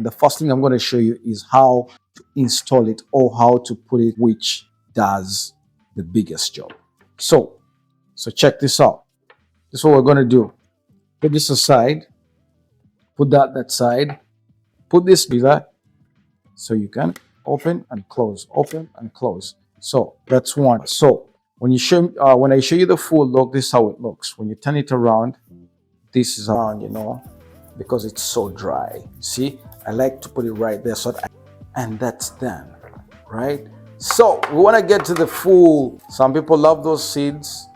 And the first thing I'm going to show you is how to install it, or how to put it, which does the biggest job. So check this out. This is what we're going to do. Put this aside, put that side, put this beside, so you can open and close, open and close. So that's one. So when I show you the full look, this is how it looks. When you turn it around, this is around, because it's so dry. See, I like to put it right there, and that's done, right? So we want to get to the full. Some people love those seeds.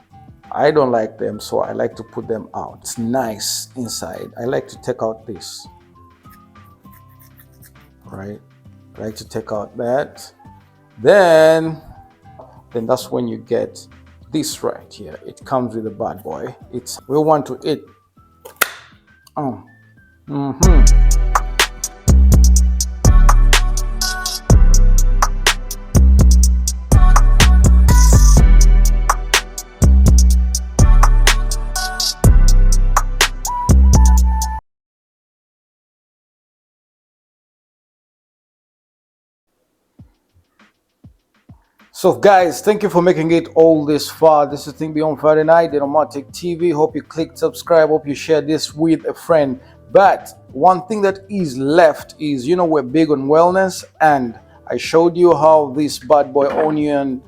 I don't like them, so I like to put them out. It's nice inside. I like to take out this, right? I like to take out that. Then that's when you get this right here. It comes with a bad boy. We want to eat. So guys, thank you for making it all this far. This is Think Beyond Friday Night, Dinomatic TV. Hope you clicked subscribe. Hope you share this with a friend. But one thing that is left is, we're big on wellness, and I showed you how this bad boy onion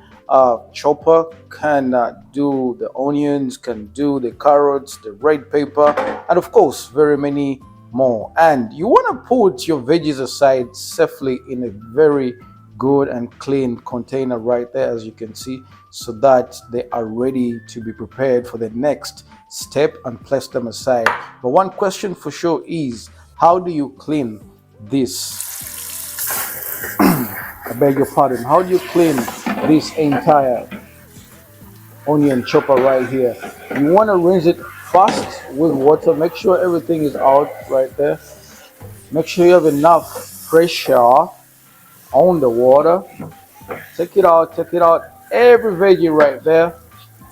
chopper can do the onions, can do the carrots, the red pepper, and of course very many more. And you want to put your veggies aside safely in a very good and clean container right there, as you can see, so that they are ready to be prepared for the next step, and place them aside. But one question for sure is, how do you clean this? I beg your pardon. How do you clean this entire onion chopper right here? You want to rinse it fast with water. Make sure everything is out right there. Make sure you have enough pressure on the water. Take it out, every veggie right there,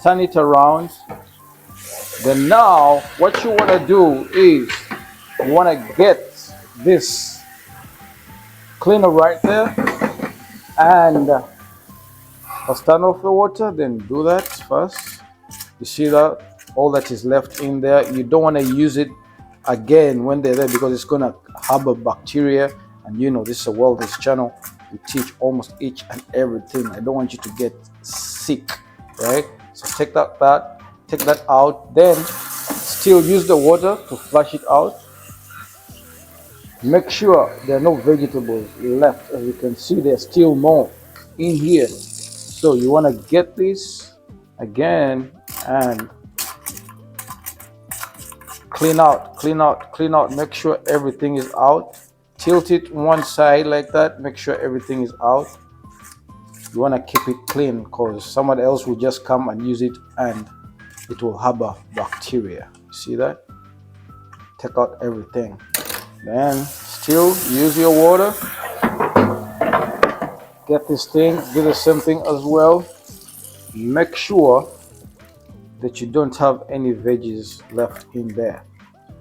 turn it around. Then now what you want to do is, you want to get this cleaner right there, and first turn off the water, then do that first. You see that all that is left in there, you don't want to use it again when they're there, because it's going to harbor bacteria. And this is a wellness channel. We teach almost each and everything. I don't want you to get sick, right? So take that out. Then still use the water to flush it out. Make sure there are no vegetables left. As you can see, there's still more in here. So you want to get this again and clean out. Make sure everything is out. Tilt it one side like that. Make sure everything is out. You want to keep it clean, because someone else will just come and use it, and it will harbor bacteria. See that? Take out everything. Then still use your water. Get this thing. Do the same thing as well. Make sure that you don't have any veggies left in there.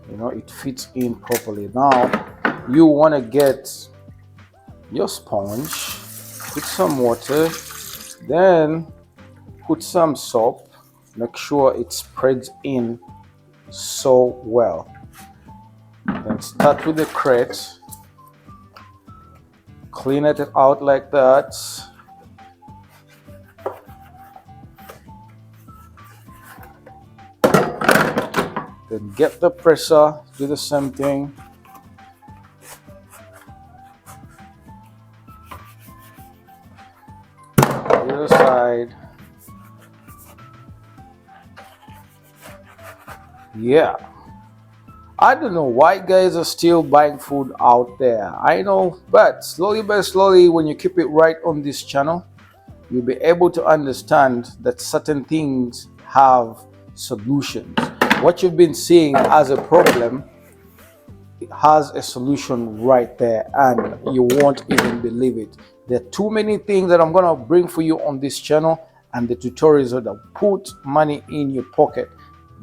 It fits in properly. Now you want to get your sponge, put some water, then put some soap. Make sure it spreads in so well. Then start with the crate, clean it out like that. Then get the presser, do the same thing. The other side. Yeah, I don't know why guys are still buying food out there. I know, but slowly by slowly, when you keep it right on this channel, you'll be able to understand that certain things have solutions. What you've been seeing as a problem, it has a solution right there, and you won't even believe it. There are too many things that I'm gonna bring for you on this channel, and the tutorials that put money in your pocket.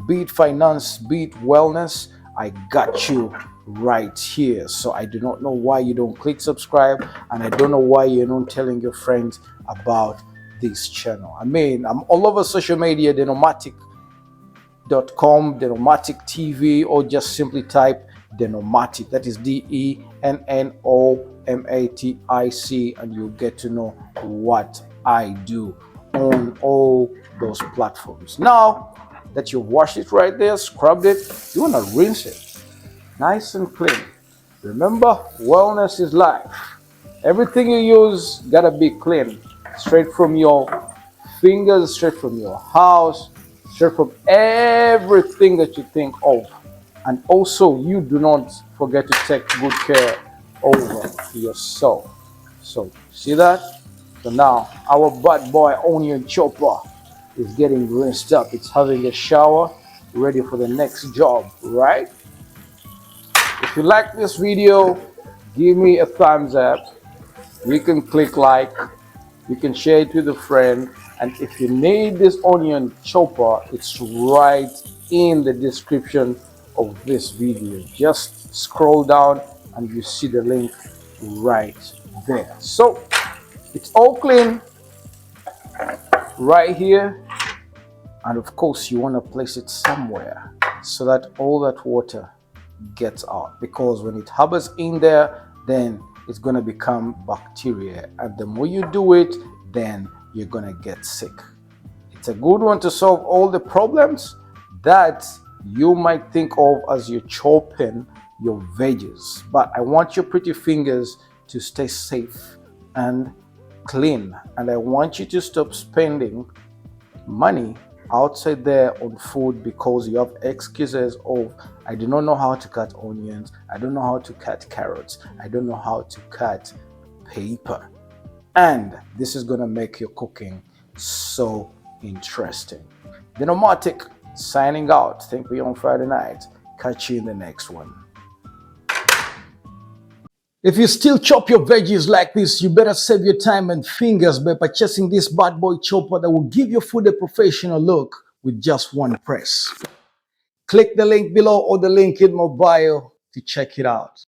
Be it finance, be it wellness, I got you right here. So I do not know why you don't click subscribe, and I don't know why you're not telling your friends about this channel. I mean, I'm all over social media, Denomatic.com, Denomatic TV, or just simply type Denomatic. That is DENNOMATIC, and you'll get to know what I do on all those platforms. Now that you've washed it right there, scrubbed it, you want to rinse it nice and clean. Remember, wellness is life. Everything you use gotta be clean, straight from your fingers, straight from your house, straight from everything that you think of. And also, you do not forget to take good care over yourself. So, see that? So now, our bad boy onion chopper is getting rinsed up. It's having a shower, ready for the next job, right? If you like this video, give me a thumbs up. You can click like, you can share it with a friend, and if you need this onion chopper, it's right in the description of this video. Just scroll down and you see the link right there. So it's all clean right here, and of course you want to place it somewhere so that all that water gets out, because when it harbors in there, then it's going to become bacteria, and the more you do it, then you're going to get sick. It's a good one to solve all the problems that you might think of as you're chopping your veggies, but I want your pretty fingers to stay safe and clean, and I want you to stop spending money outside there on food because you have excuses of, I do not know how to cut onions, I don't know how to cut carrots, I don't know how to cut paper. And this is going to make your cooking so interesting. Denomatic signing out. Think we on Friday night. Catch you in the next one. If you still chop your veggies like this, you better save your time and fingers by purchasing this bad boy chopper that will give your food a professional look with just one press. Click the link below or the link in my bio to check it out.